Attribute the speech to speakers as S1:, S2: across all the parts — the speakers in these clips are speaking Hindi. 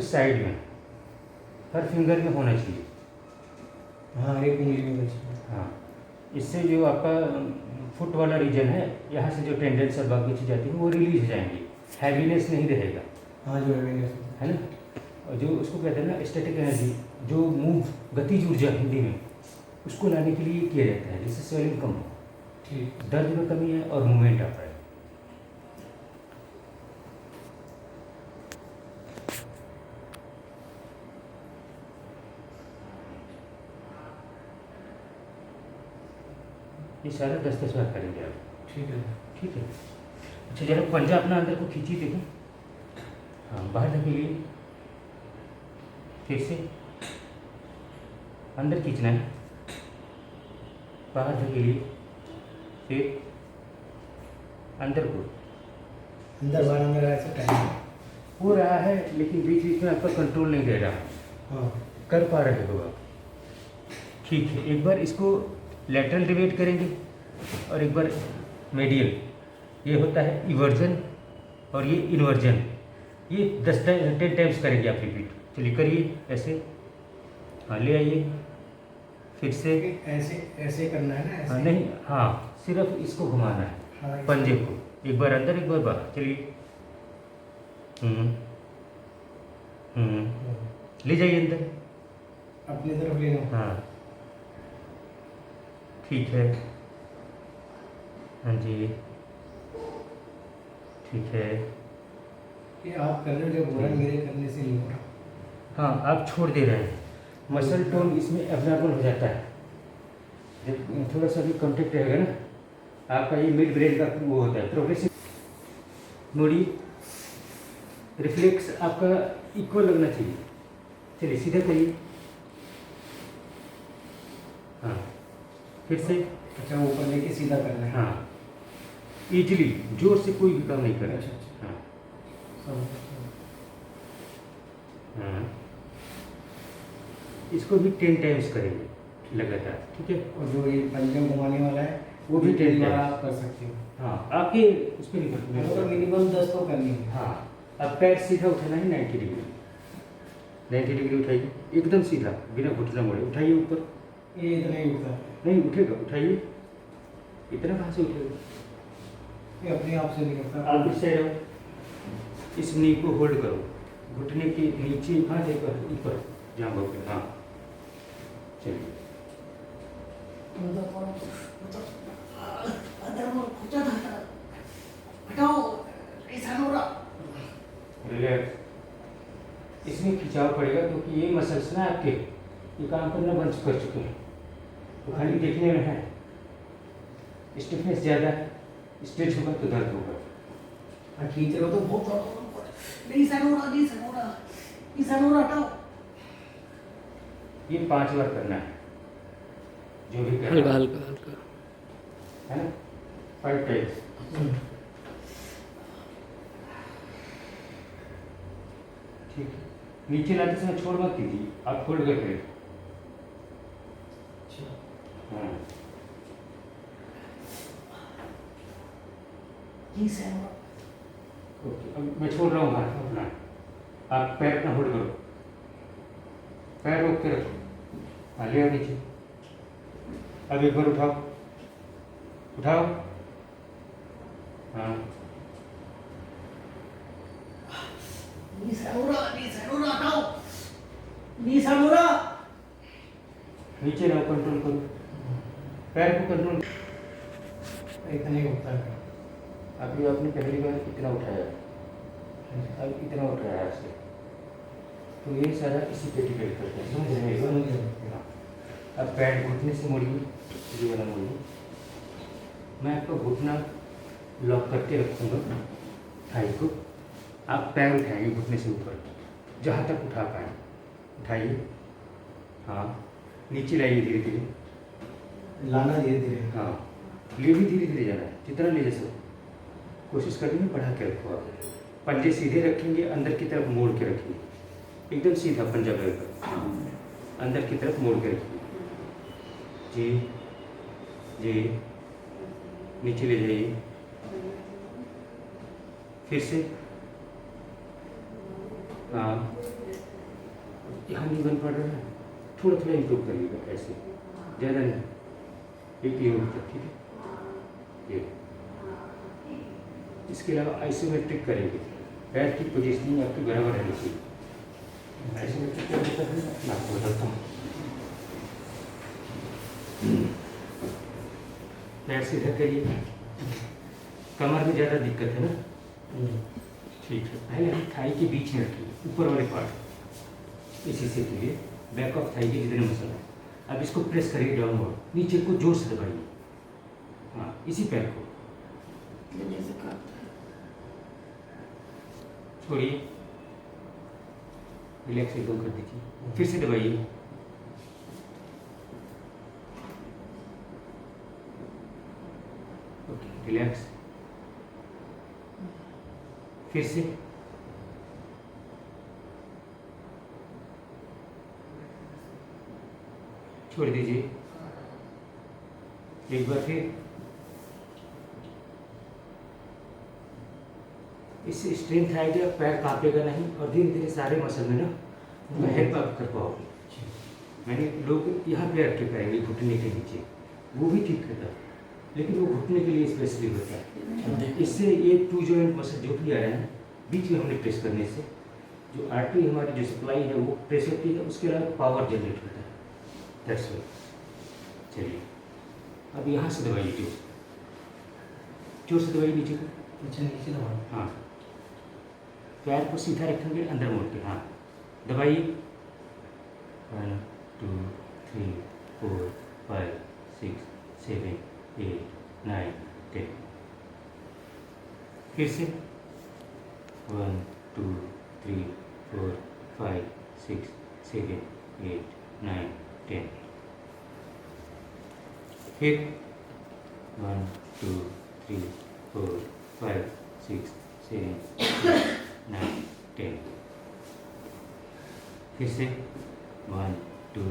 S1: इस साइड में, हर फिंगर में होना चाहिए।
S2: हाँ, एक उंगली में बची।
S1: हाँ, इससे जो आपका फुट वाला रीजन है, यहाँ से जो टेंडेंस और बाकी चीज़ आती है वो रिलीज हो जाएंगी, हैवीनेस नहीं रहेगा।
S2: हाँ, जो
S1: है ना। और जो उसको कहते हैं ना स्टैटिक एनर्जी, जो मूव, गतिज ऊर्जा हिंदी में, उसको लाने के लिए किया जाता है, जिससे स्वेलिंग कम हो,
S2: ठीक।
S1: दर्द में कमी है और मूवमेंट आ पाए। ये सारा 10-10 बार करेंगे आप।
S2: ठीक है।
S1: ठीक है। अच्छा, जरा पंजा अपना अंदर को खींचिए, देखो। हाँ, बाहर धकेलिए, फिर से अंदर खींचना है, बाहर धकेलिए, फिर अंदर को,
S2: अंदर बाहर अंदर ऐसा टाइम
S1: हो रहा है, लेकिन बीच बीच में आपका कंट्रोल नहीं दे रहा।
S2: हाँ,
S1: कर पा रहे हो आप। ठीक है, एक बार इसको लेटरल डिवेट करेंगे और एक बार मेडियल। ये होता है इवर्जन और ये इन्वर्जन। ये 10 टाइम्स करेंगे आप रिपीट। चलिए करिए ऐसे। हाँ, ले आइए, फिर से।
S2: ऐसे ऐसे करना है ना, ऐसे।
S1: हाँ नहीं, हाँ, सिर्फ इसको घुमाना है,
S2: हाँ,
S1: पंजे को, एक बार अंदर एक बार बाहर। चलिए, ले जाइए अंदर,
S2: अपनी तरफ लेना।
S1: हाँ, ठीक है। हाँ जी, ठीक है।
S2: ये आप कर रहे हो, जब हो रहा है मेरे करने से नहीं हो रहा।
S1: हाँ, आप छोड़ दे रहे हैं, मसल टोन इसमें एबनॉर्मल हो जाता है। जब थोड़ा सा भी कॉन्टेक्ट रहेगा ना, आपका ये मिड ब्रेन का वो होता है प्रोग्रेसिव। मोड़िए, रिफ्लेक्स आपका इक्वल लगना चाहिए। चलिए सीधा करिए। हाँ, फिर से।
S2: अच्छा, ऊपर लेके सीधा करना है।
S1: हाँ, इजीली, जोर से कोई भी काम नहीं करना।
S2: अच्छा।
S1: हाँ,
S2: समझ।
S1: हाँ, इसको भी 10 टाइम्स करेंगे लगातार। ठीक है।
S2: और जो ये पंजा घुमाने वाला है
S1: वो भी 10
S2: बार
S1: टाइम्स
S2: आप कर सकते हो।
S1: हाँ, आपके उस पर नहीं
S2: तो मिनिमम 10 तो करनी है।
S1: हाँ, अब पैर सीधा उठाना है 90 डिग्री। 90 डिग्री उठाइए, एकदम सीधा, बिना घुटना मोड़े उठाइए ऊपर।
S2: ये इतना ही उठता है।
S1: नहीं उठेगा, उठाइए। इतना कहाँ से उठेगा?
S2: ये अपने आप से नहीं करता।
S1: आप इस साइड आओ, इस नी को होल्ड करो, घुटने के नीचे कहाँ जाएगा, ऊपर जाओ पे। हाँ, चलिए। रिलैक्स। इसमें खिंचाव पड़ेगा क्योंकि ये मसल्स ना आपके ये काम करना बंद कर चुके हैं, तो खाली देखने में है। स्टिफनेस ज़्यादा है, स्ट्रेच होगा तो दर्द होगा।
S2: खींच रहे हो तो बहुत
S1: ये 5 बार करना है, जो भी करना
S3: हल्का
S1: है,
S3: हल्का हल्का।
S1: है ना, 5 टाइम्स। ठीक है। नीचे लाते समय छोड़ मत दीजिए, आप फोल्ड कर करें। हाँ, ओके, अब मैं छोड़ रहा हूँ हाथ अपना, आप पैर अपना होल्ड करो, पैर रोक के रखो। हाँ, ले आओ नीचे। अब एक बार उठाओ, उठाओ। हाँ, नीचे लाओ, कंट्रोल करो, पैर को कंट्रोल।
S2: इतना ही होता है।
S1: अभी आपने पहली बार इतना उठाया, अब इतना उठाया आपसे, तो ये सारा इसी पे डिपेंड करता है, समझ रहे हैं? हाँ, अब पैर घुटने से मोड़िए, ये वाला मोड़िए। मैं आपका घुटना लॉक करके रखूँगा, थाई को। आप पैर उठाएंगे घुटने से ऊपर, जहाँ तक उठा पाए उठाइए। हाँ, नीचे लाइए धीरे धीरे,
S2: लाना धीरे धीरे।
S1: हाँ, ले भी धीरे धीरे जाना है, जितना ले जा सको कोशिश करनी है, बढ़ा के रखो। आप पंजे सीधे रखेंगे, अंदर की तरफ मोड़ के रखिए, एकदम सीधा पंजा कर अंदर की तरफ मोड़ के रखिए। जी जी, नीचे ले जाइए, फिर से। हाँ, यहाँ नहीं बन पा रहा है, थोड़ा थोड़ा इम्प्रूव करिएगा, ऐसे ज़्यादा नहीं, एक ये ऊपर, ठीक है। ये इसके अलावा आइसोमेट्रिक करेंगे, पैर की पोजीशनिंग आपकी बराबर रहनी चाहिए। आइसोमेट्रिक क्या होता है मैं आपको बताता हूँ। पैर सीधा करिए, कमर में ज़्यादा दिक्कत है ना, ठीक है। पहले हम थाई के बीच में रखिए, ऊपर वाले पार्ट, इसी से कीजिए, बैक ऑफ थाई के जितने मसल है। अब इसको प्रेस करिए डाउनवर्ड, नीचे को जोर से दबाइए, हाँ इसी पैर को छोड़िए, रिलैक्स एकदम कर दीजिए, फिर से दबाइए, ओके रिलैक्स, फिर से छोड़ दीजिए, एक बार फिर, इससे स्ट्रेंथ आएगा, पैर कांपेगा नहीं और धीरे धीरे सारे मसल में ना उनका हेल्प आप कर पाओगे। मैंने लोग यहाँ पे रख के पाएंगे घुटने के नीचे, वो भी ठीक रहता है, लेकिन वो घुटने के लिए स्पेशली होता है। इससे ये 2 जॉइंट मसल जो भी आ रहा है बीच में हमने प्रेस करने से जो आर्टरी हमारी जो सप्लाई है वो प्रेस होती है, उसके अलावा पावर जनरेट होता है, दैट्स व्हाई। चलिए अब यहाँ से दबाइए, जोर से दबाइए नीचे को,
S2: अच्छा नीचे दबाओ,
S1: हाँ पैर को सीधा रखेंगे, अंदर मोड़ के, हाँ दबाइए, 1 2 3 4 5 6 7 8 9 10, फिर से 1 2 3 4 5 6 7 8 9 10, फिर 1 2 3 4 5 6 7 8 9 10, फिर से 1 2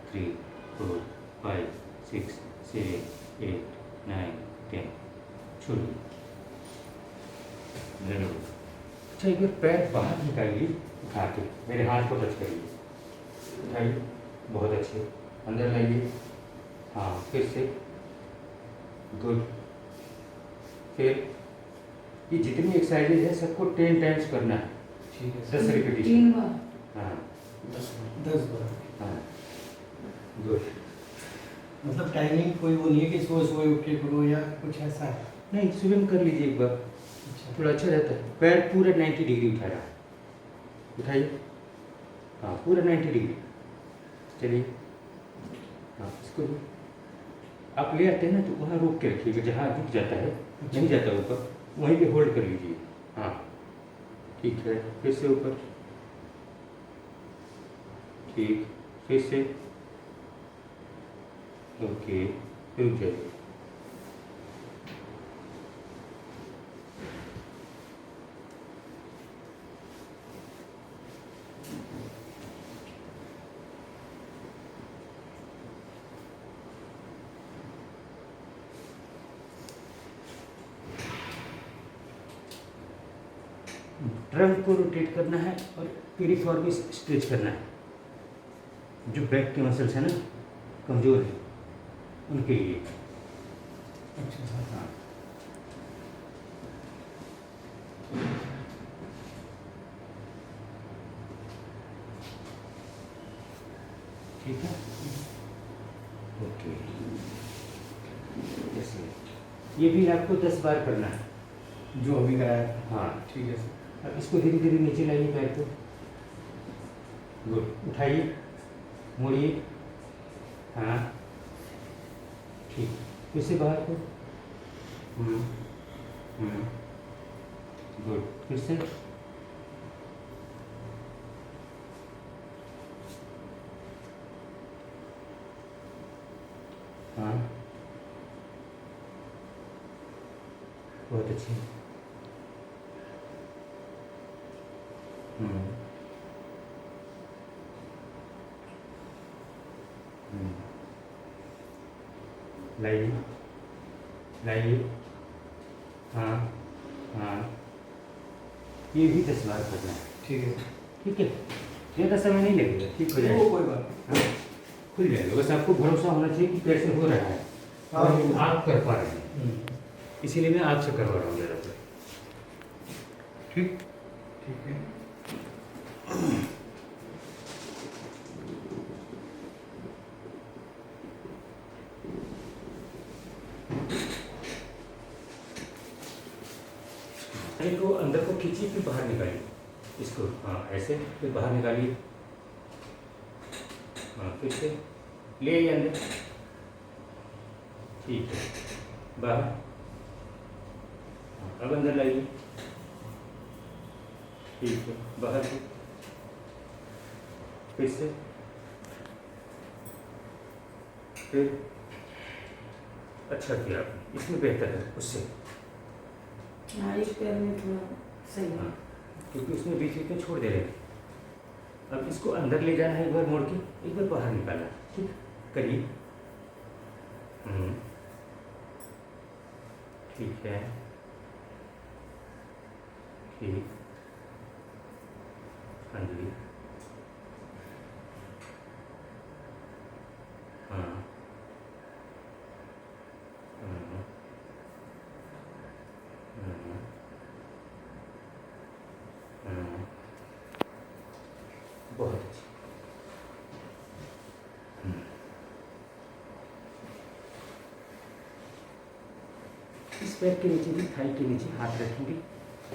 S1: 3 4 5 6 7 8 9 10, छोड़िए। अच्छा एक बार पैर बाहर निकालिए, उठा के मेरे हाथ को टच करिए, उठाइए, बहुत अच्छे, अंदर लाइए, हाँ फिर से, गुड, फिर ये जितनी एक्सरसाइजेज है सबको 10 टाइम्स करना है,
S2: ठीक है
S1: 10
S3: 3
S1: रिपीटेशन,
S3: बार।
S1: हाँ
S2: 10 बार।
S1: हाँ गुड।
S2: मतलब टाइमिंग कोई वो नहीं है कि सुबह सुबह उठ के करो या कुछ ऐसा है?
S1: नहीं सुबह में कर लीजिए एक बार,
S2: अच्छा
S1: थोड़ा अच्छा रहता है। पैर पूरा 90 डिग्री उठा रहा है, उठाइए, हाँ पूरा 90 डिग्री, चलिए, हाँ इसको भी आप ले आते हैं ना तो वहाँ रोक के रखिएगा, जहाँ रुक जाता है नहीं जाता ऊपर, वहीं पे होल्ड कर लीजिए, हाँ ठीक है, फिर से ऊपर, ठीक, फिर से, ओके, रुक जाइए, ट्रंक को रोटेट करना है और पेरिफॉर्मिस स्ट्रेच करना है, जो बैक के मसल्स हैं ना कमज़ोर है उनके लिए।
S2: अच्छा सर,
S1: हाँ ठीक है, ओके, जैसे ये भी आपको 10 बार करना है,
S2: जो अभी कराया था।
S1: हाँ।
S2: ठीक है सर।
S1: अब इसको धीरे धीरे नीचे लाइए पैर को, गुड, उठाइए, मोड़िए, हाँ ठीक, फिर से बाहर को, गुड, फिर से, हाँ बहुत अच्छी, लाइए लाइए, हाँ हाँ, ये भी 10 बार करना है,
S2: ठीक है
S1: ठीक है। ज़्यादा समय नहीं लगेगा, ठीक हो
S2: वो
S1: जाएगा।
S2: कोई बात
S1: हाँ, खुल जाएगा। बस आपको भरोसा होना चाहिए कि पैर से हो रहा है
S2: हाँ।
S1: और आप कर पा रहे हैं।
S2: नहीं।
S1: इसीलिए मैं आपसे करवा रहा हूँ ज़्यादा पर। ठीक।
S2: ठीक है।
S1: को अंदर को खींचिए फिर बाहर निकालिए इसको। हाँ ऐसे, फिर बाहर निकालिए। हाँ फिर से ले आइए अंदर। ठीक है, बाहर। हाँ, अब अंदर लाइए। ठीक है, बाहर से फिर से, फिर। अच्छा किया आपने, इसमें बेहतर है उससे।
S3: हाँ, इस पैर में थोड़ा सही है।
S1: हाँ, क्योंकि उसमें बीच बीच में छोड़ दे रहे थे। अब इसको अंदर ले जाना है, एक बार मोड़ के, एक बार बाहर निकालना। ठीक, करिए। ठीक है, ठीक। हाँ जी, हाँ, हाँ, हाँ, हाँ, बहुत अच्छी। इस पैर के नीचे भी, थाई के नीचे हाथ रखेंगे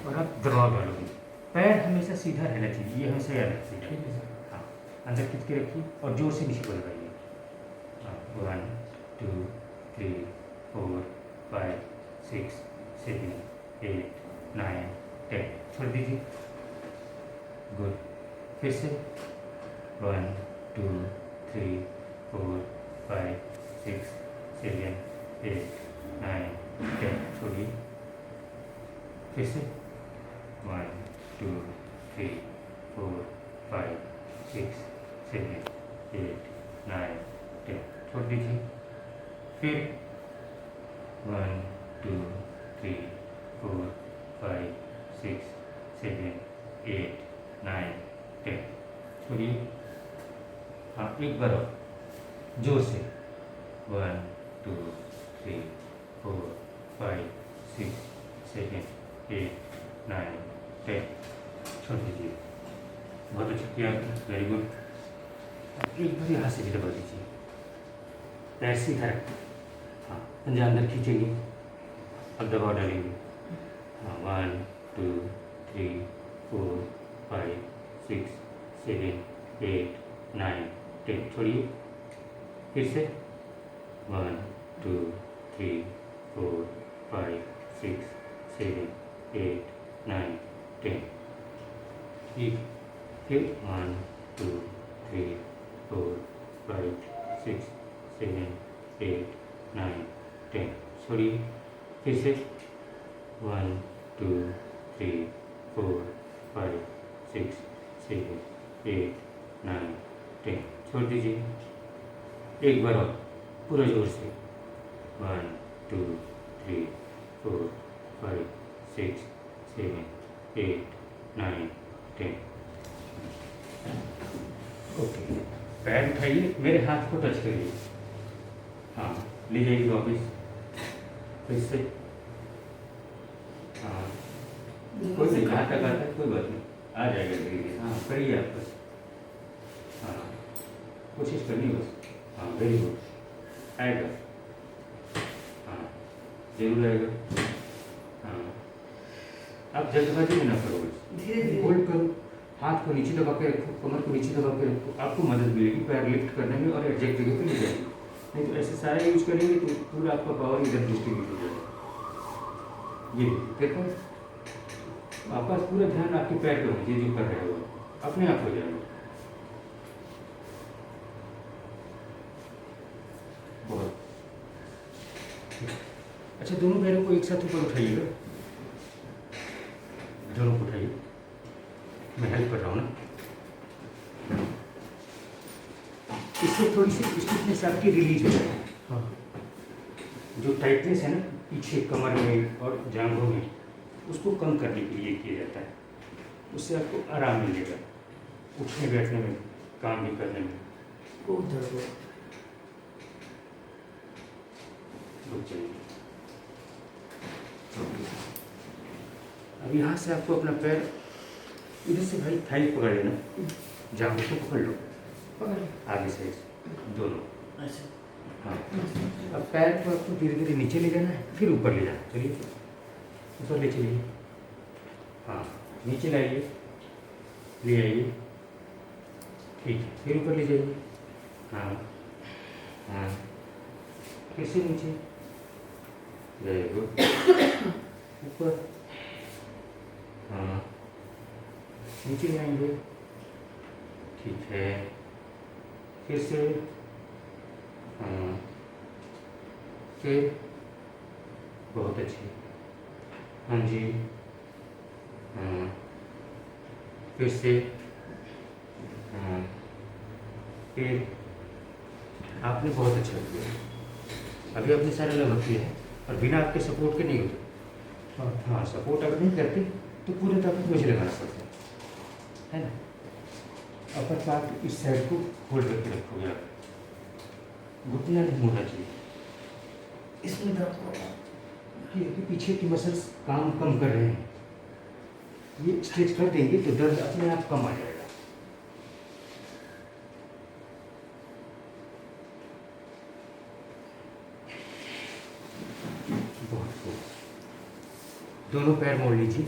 S1: और आप दबाव डालोगे। पैर हमेशा सीधा रहना चाहिए, ये हमेशा याद रखिए।
S2: ठीक है सर।
S1: हाँ, अंदर खींच के रखिए और जोर से नीचे को लगाइए। हाँ, 1 2 3 4 5 6 7 8 9 10। छोड़ दीजिए। गुड। फिर से 1 2 3 4 5 6 7 8 9 10। छोड़िए। फिर से 1 2 3 4 5 6 7 8 9 10। छोड़ दीजिए। फिर 1 2 3 4 5 6 7 8 9 10। छोड़िए। हाँ, एक बार और जोर से 1 2 3 4 5 6 7 8 9 10। छोड़ दीजिए। बहुत अच्छा किया, वेरी गुड। एक बार यहाँ से भी दबा दीजिए। पैर सीधा रखिए। हाँ, पंजा अंदर खींचेंगे, अब दबाव डालेंगे। हाँ, 1 2 3 4 5 6 7 8 9 10। छोड़िए। फिर से 1 2 3 4 5 6 7 8 9 10। ठीक। फिर 1 2 3 4 5 6 7 8 9 10। छोड़िए। फिर से 1 2 3 4 5 6 7 8 9 10। छोड़ दीजिए। एक बार और पूरा जोर से 1 2 3 4 5 6 7 8 9 10। ओके, पैर उठाइए, मेरे हाथ को टच करिए। हाँ, ले जाइए वापस। फिर से। हाँ, कोई नहीं, जहाँ तक आता है कोई बात नहीं, आ जाएगा धीरे धीरे। हाँ, करिए आप बस। हाँ, कोशिश करनी बस। हाँ, वेरी गुड। आएगा। हाँ, जरूर आएगा। हाँ, आप जल्दबाजी में ना करो, बस
S3: धीरे धीरे
S1: होल्ड करो। हाथ को नीचे दबा के रखो, कमर को नीचे दबा के रखो, आपको मदद मिलेगी पैर लिफ्ट करने में और एग्जैक्ट जगह पे ले जाएगी। नहीं तो ऐसे सारे यूज करेंगे तो पूरा आपका पावर इधर डिस्ट्रीब्यूट हो जाएगा। ये देखो, आपका पूरा ध्यान आपके पैर पे होना चाहिए, जो कर रहे हो अपने आप हो जाएगा। बहुत अच्छा। दोनों पैरों को एक साथ ऊपर उठाइएगा, दोनों को उठाइए। मैं हेल्प कर रहा हूँ ना। इससे थोड़ी सी स्टिफनेस आपकी रिलीज हो जाए।
S2: हाँ।
S1: जो टाइटनेस है ना पीछे कमर में और जांघों में, उसको कम करने के लिए किया जाता है। उससे आपको आराम मिलेगा। उठने बैठने में, काम भी करने में।
S2: बहुत दर्द हो।
S1: रुक जाइए। अब यहाँ से आपको अपना पैर इधर से भाई थाई पकड़ लेना, जहाँ को पकड़ लो
S3: पकड़
S1: आगे से दोनों।
S2: ऐसे
S1: हाँ, अब पैर को आपको धीरे धीरे नीचे ले जाना है, फिर ऊपर ले जाना। चलिए ऊपर ले चलिए। हाँ, नीचे लाइए, ले आइए। ठीक है, फिर ऊपर ले जाइए। हाँ हाँ, फिर से नीचे, वेरी गुड। ऊपर, हाँ, नीचे ले आएंगे। ठीक है, फिर से, हाँ, फिर, बहुत अच्छी, हाँ जी, हाँ, फिर से, हाँ, फिर आपने बहुत अच्छा किया। अभी आपने सारे लगभग किया है और बिना आपके सपोर्ट के नहीं होता।
S2: हाँ
S1: हाँ, सपोर्ट अगर नहीं करते तो पूरे ताकत मुझे लगाना पड़ता है ना। अपर पार्ट इस साइड को होल्ड करके रखोगे आप, घुटना नहीं होना चाहिए।
S2: इसमें दर्द हो रहा है।
S1: कि पीछे की मसल्स काम कम कर रहे हैं, ये स्ट्रेच कर देंगे तो दर्द अपने आप कम आ जाएगा। बहुत खूब। दोनों पैर मोड़ लीजिए।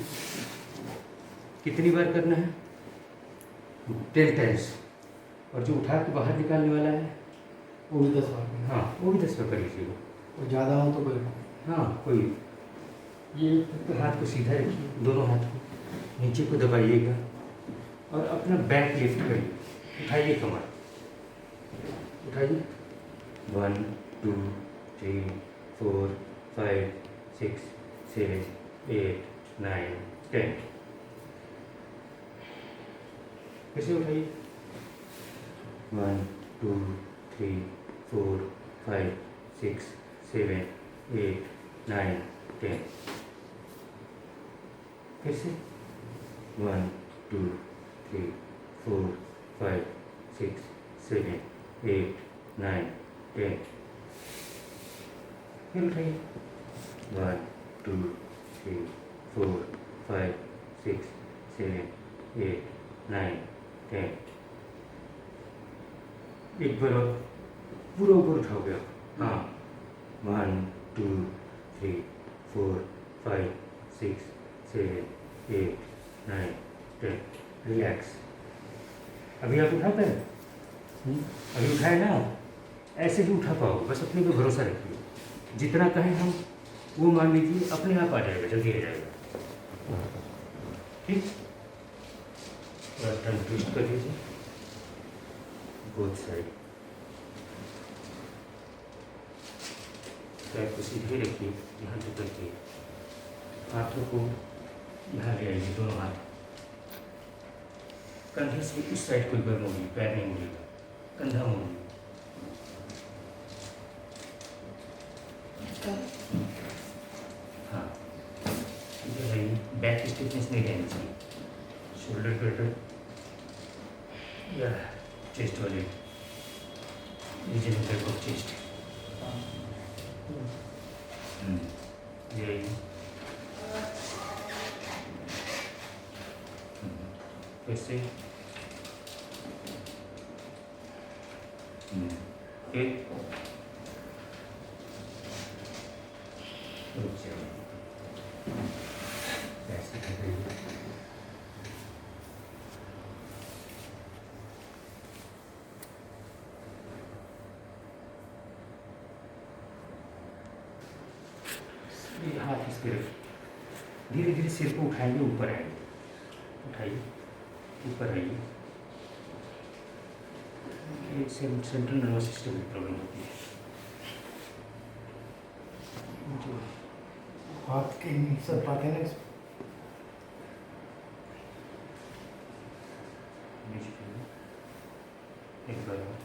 S1: कितनी बार करना है? 10 टाइम्स। और जो उठा के बाहर निकालने वाला है,
S2: वो भी 10 बार में।
S1: हाँ, वो भी 10 बार कर लीजिएगा।
S2: और ज़्यादा हो तो कोई
S1: हाँ, कोई ये तो हाथ को सीधा रखिए, दोनों हाथ को नीचे को दबाइएगा और अपना बैक लिफ्ट करिए। उठाइए कमर, उठाइए। 1 2 3 4 5 6 7 8 9 10। कैसे उठाइए? 1 2 3 4 5 6 7 8 9 10। फिर से 1 2 3 4 5 6 7 8 9 10। फिर उठाइए। 1 2 3 4 5 6 7 8 9 10। एक बार और पूरा ऊपर उठाओगे आप। हाँ, 1 2 3 4 5 6 7 8 9 10। रिलैक्स। अभी आप उठा पाए? अभी उठाए ना? ऐसे ही उठा पाओगे, बस अपने पे भरोसा रखिए। जितना कहें हम वो मान लीजिए, अपने आप आ जाएगा, जल्दी आ जाएगा। ठीक, थोड़ा टर्न ट्विस्ट कर दीजिए बोथ साइड। पैर को सीधे रखिए, यहाँ तक रखिए। हाथों को यहाँ ले आइए, दोनों हाथ। कंधे से इस साइड को एक बार मोड़िए, पैर नहीं मोड़िएगा, कंधा मोड़िए। हाँ, इधर आइए। बैक स्टिफनेस नहीं रहनी चाहिए। शोल्डर ब्लेडर या चेस्ट वाले रीजन बैक ऑफ चेस्ट। ये आइए। फिर से फिर रुक जाइए। ऐसे करिए। ये हाथ इसके रखिए। धीरे धीरे सिर को उठाएंगे, ऊपर आएंगे। उठाइए, ऊपर आइए। ये सेंट्रल नर्वस सिस्टम की प्रॉब्लम होती है। जो
S2: हाथ के सब पाते हैं ना इसमें।
S1: नीचे करिए। एक बार और।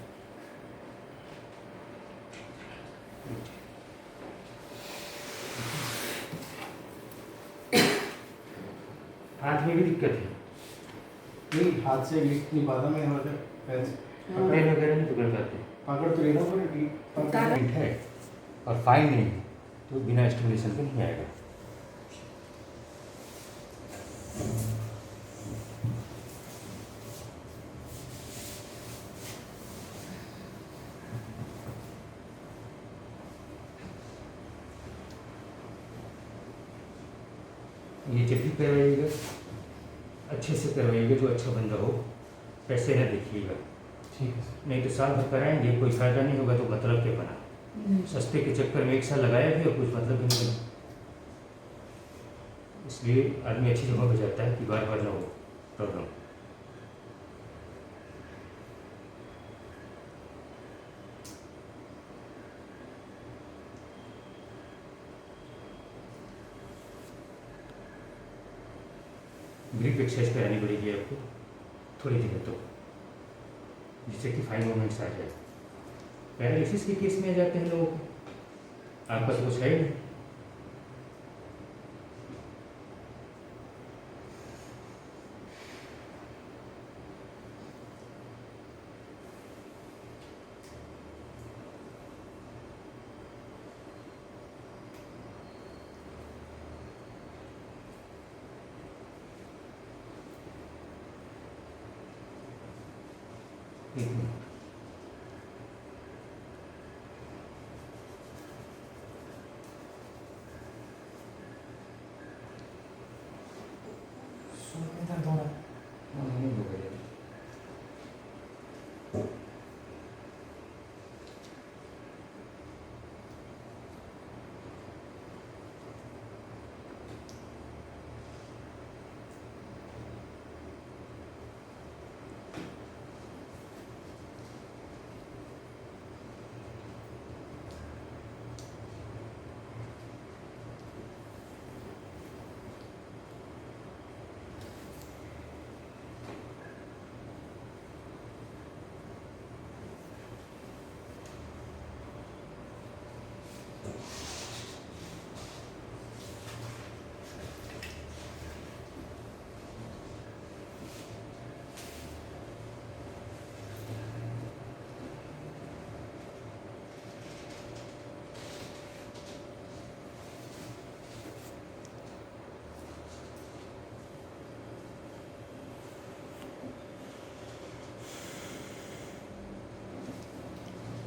S1: हाथ में भी दिक्कत है,
S2: नहीं हाथ से लिफ्ट नहीं पाता मैं यहाँ से पैर से
S3: हाँ।
S1: पेन वगैरह नहीं पकड़ पाते,
S2: पकड़ तो लेना पड़े ठीक
S3: ताकत-
S1: हिट है और फाइन नहीं है, तो बिना स्टिमुलेशन के नहीं आएगा। ये जब भी करवाइएगा अच्छे से करवाइएगा, जो अच्छा बंदा हो, पैसे ना देखिएगा,
S2: ठीक है सर।
S1: नहीं तो साल भर कराएंगे कोई फायदा नहीं होगा, तो मतलब क्या बना। सस्ते के चक्कर में एक साल लगाया भी और कुछ मतलब भी नहीं बना। इसलिए आदमी अच्छी जगह पर जाता है कि बार बार ना हो प्रॉब्लम। ग्रिप एक्सरसाइज करानी पड़ेगी आपको थोड़ी देर तो, जिससे कि फाइन मूवमेंट्स आ जाए। पैरालिसिस के केस में आ जाते हैं लोगों को, आपका तो कुछ है ही नहीं। एक मिनट।
S2: दर्द हो रहा है।
S1: हाँ, नहीं हो गया।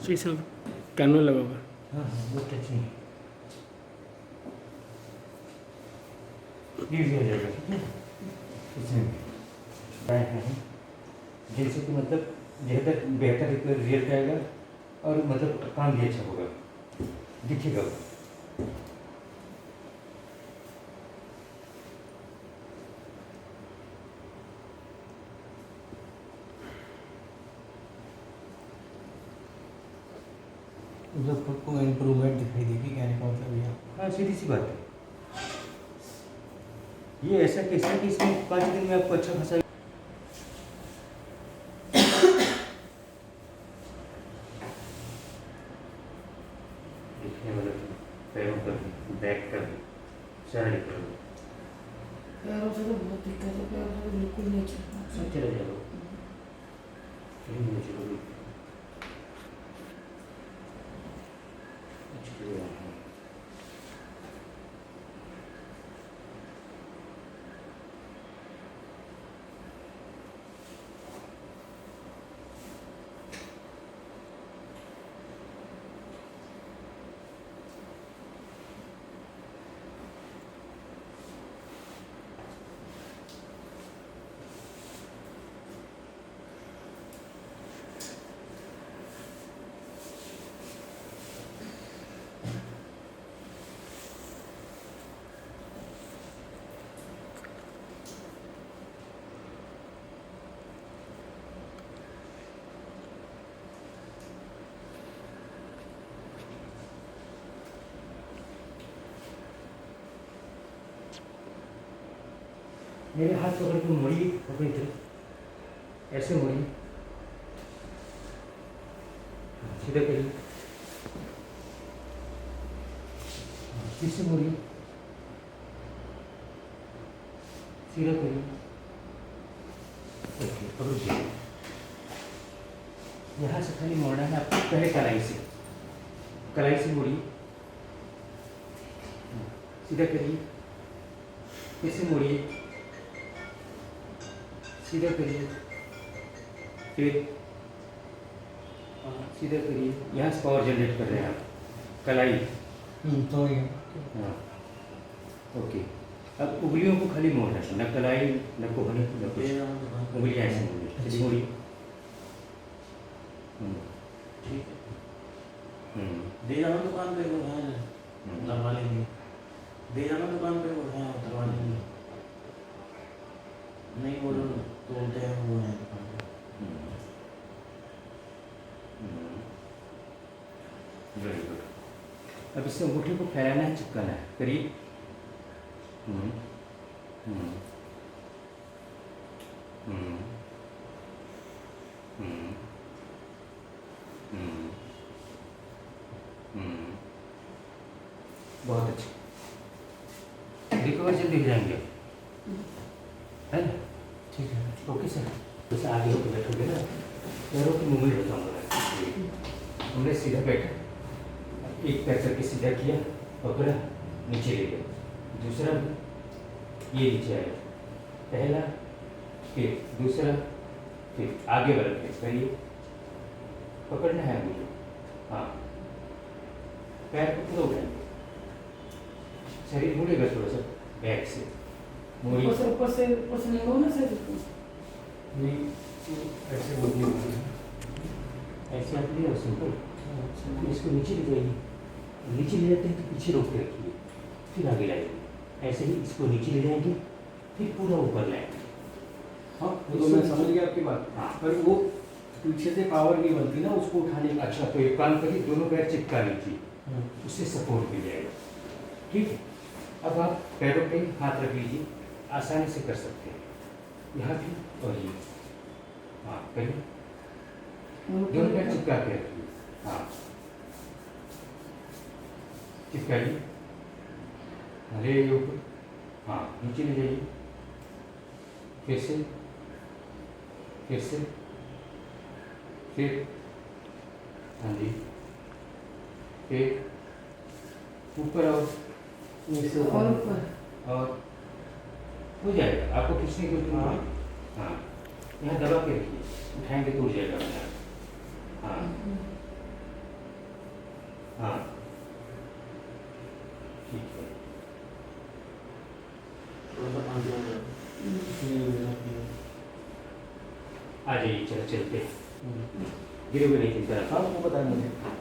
S2: जी सर, कान में लगा हुआ है।
S1: हाँ हाँ, वो टच नहीं, ये भी हो जाएगा, ठीक है। इसमें छुपाए हैं जिनसे कि मतलब बेहतर बेहतर रिजल्ट आएगा और मतलब काम भी अच्छा होगा, दिखेगा वो।
S2: मतलब खुद को इम्प्रूवमेंट दिखाई देगी, कहने का मतलब ये।
S1: हाँ, सीधी सी बात है। ये ऐसा केस है कि इसमें 5 दिन में आपको अच्छा खासा दिखने मतलब पैरों का भी, बैक का भी सारा दिख रहा है।
S3: पैरों से तो बहुत दिक्कत है, पैरों से तो बिल्कुल नहीं चल पाता।
S1: सब चला जाएगा, कहीं नहीं चलोगे। अच्छी जगह है। मेरे हाथ पकड़ के मोड़िए अपनी तरफ, ऐसे मोड़िए, सीधा करिए, फिर से मोड़िए, सीधा करिए, ओके, पकड़ लीजिए। यहाँ से खाली मोड़ना है आपको, पहले कलाई से मोड़िए, सीधा करिए, फिर से मोड़िए, सीधा करिए, फिर सीधा करिए। यहाँ से पावर जनरेट कर रहे हैं आप, कलाई।
S2: तो ये
S1: हाँ, ओके। अब उंगलियों को खाली मोड़ना है, न कलाई न कोहनी न कुछ, उंगलियाँ ऐसे मोड़िए, ऐसे मोड़िए।
S4: ठीक है, दे जाना दुकान पे, वो है उतरवा लेंगे। दे जाना दुकान पे, वो है उतरवा लेंगे। नहीं वो लोग तोड़ते हैं, वो है दुकान पे।
S1: Very good. अब इससे अंगूठी को फैलाना है, चिपकाना है, करिए। हम्म, हम्म, हम्म, हम्म, हम्म, हम्म। बहुत अच्छे, रिकवर जल्दी हो जाएंगे, है ना?
S2: ठीक है।
S1: Okay sir. जैसे आगे होकर बैठोगे ना, पैरों की मूवमेंट बताऊंगा। हमने सीधा बैठा, एक पैर करके सीधा किया, पकड़ा, नीचे ले गया, दूसरा ये नीचे आया, पहला, फिर दूसरा, फिर आगे वाला फेस करिए, पकड़ना है मुझे। हाँ, पैर को पूरा उठाइए, शरीर मुड़ेगा थोड़ा सा बैक से, मुड़िए।
S3: ऊपर से नहीं हो ना सर इसको।
S1: नहीं, ऐसे बोलिए, ऐसे आप ले आओ, सिंपल। इसको नीचे ले जाइए, नीचे ले जाते हैं तो पीछे रोक के रखिए, फिर आगे लाइए। ऐसे ही इसको नीचे ले जाएंगे, फिर पूरा ऊपर लाएंगे।
S2: हाँ, वो तो मैं समझ गया आपकी बात।
S1: हाँ।
S2: पर वो पीछे से पावर नहीं बनती ना उसको उठाने की।
S1: अच्छा, तो एक काम करिए, दोनों पैर चिपका लीजिए, उससे सपोर्ट मिल जाएगा। ठीक है, अब आप पैरों पे हाथ रख लीजिए, आसानी से कर सकते हैं, यहाँ भी और ये। हाँ, करिए, दोनों पैर चिपका के रखिए। हाँ, चिपकाइए, ले ऊपर, हाँ, नीचे ले जाइए, फिर से, फिर से, फिर, हाँ जी, फिर ऊपर और
S3: ऊपर
S1: और हो जाएगा, आपको खींचने की जरूरत नहीं है। हाँ, यहाँ दबा के रखिए, उठाएंगे तो उड़ जाएगा अपना। हाँ, हाँ, ठीक है।
S4: थोड़ा सा पानी हो जाए।
S1: आ जाइए, चलो चलते, गिरोगे नहीं चिंता।
S2: हाँ, वो बताया मुझे।
S1: हाँ,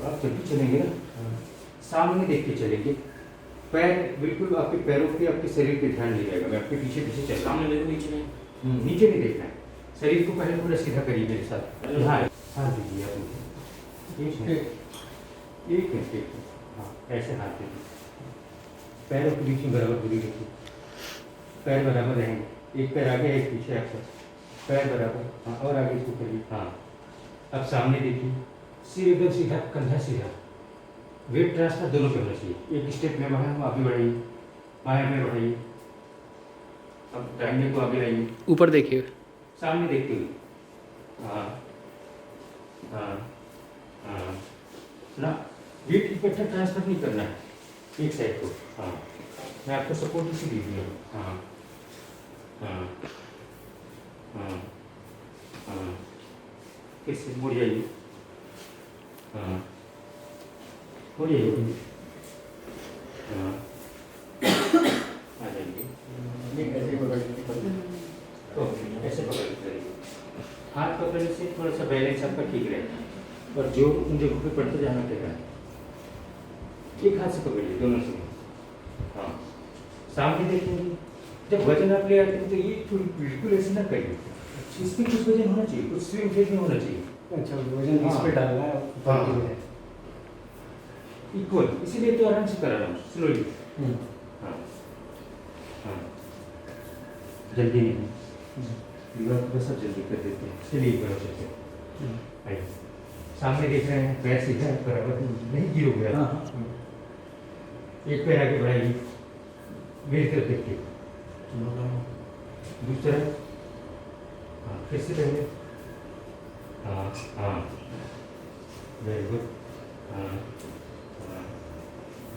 S1: आप जब भी चलेंगे ना, सामने देख के चलेंगे, पैर बिल्कुल आपके पैरों पे, आपके शरीर पे ध्यान नहीं रहेगा। मैं आपके पीछे पीछे चल रहा हूँ।
S4: सामने देखो, नीचे नहीं।
S1: नीचे नहीं देखना है, शरीर को पहले पूरा सीधा करिए मेरे साथ। हाँ, हाथ दीजिए आप मुझे, एक मिनट, हाँ, ऐसे हाथ दीजिए, पैरों के बीच में बराबर दूरी रखिए, पैर बराबर रहेंगे, एक पैर आगे एक पीछे, आपका पैर बराबर। हाँ, और आगे इसको करिए। हाँ, अब सामने देखिए, सिर एकदम सीधा, कंधा सीधा, वेट ट्रांसफर दोनों पे होना चाहिए। एक स्टेप में बाएं आगे बढ़ाइए, बाएं में बढ़ाइए, अब दाहिने को आगे लाइए,
S2: ऊपर देखिए,
S1: सामने देखते हुए। हाँ, हाँ, हाँ, ना वेट इकट्ठा ट्रांसफर नहीं करना है एक साइड को। हाँ, मैं आपको सपोर्ट इसी दे दिया। हाँ, हाँ, हाँ, हाँ, फिर से मुड़ जाइए। हाँ, मुड़ जाइए। हाँ, आ जाइए, तो ऐसे पकड़ के करिए। हाथ पकड़ने से थोड़ा सा बैलेंस आपका ठीक रहेगा, और जोर उन जगहों पे पड़ते जाना पड़ेगा। एक हाथ से पकड़िए, दोनों से। हाँ, सामने देखेंगे, जब वजन आप ले आते हैं तो ये बिल्कुल ऐसे ना करिए, इसमें कुछ वजन होना चाहिए, कुछ स्विंग वेट में होना चाहिए।
S2: अच्छा, वजन इस पे डालना है।
S1: हाँ, इक्वल, इसीलिए तो आराम से करा रहा हूँ, स्लोली। हाँ, हाँ, जल्दी नहीं, युवा को सब जल्दी कर देते हैं, चलिए एक बार अच्छे से आइए। सामने देख रहे हैं, पैर सीधा है, बराबर नहीं गिरोगे आप।
S2: हाँ,
S1: एक पैर आगे बढ़ाइए, मेरी तरफ देखिए,
S4: चलो करो।
S1: दूसरा, हाँ फिर से पहले, हाँ हाँ, वेरी गुड, हाँ हाँ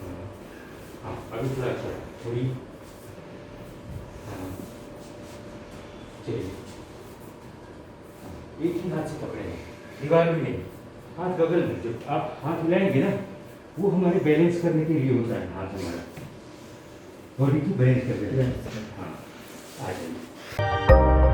S1: हाँ हाँ, अभी थोड़ा अच्छा, थोड़ी, हाँ, चलिए, एक ही हाथ से पकड़ेंगे, दीवार में नहीं, हाथ बगल में, जब आप हाथ मिलाएंगे ना, वो हमारे बैलेंस करने के लिए होता है हाथ हमारा, बॉडी को बैलेंस करने के लिए। हाँ, आ जाइए।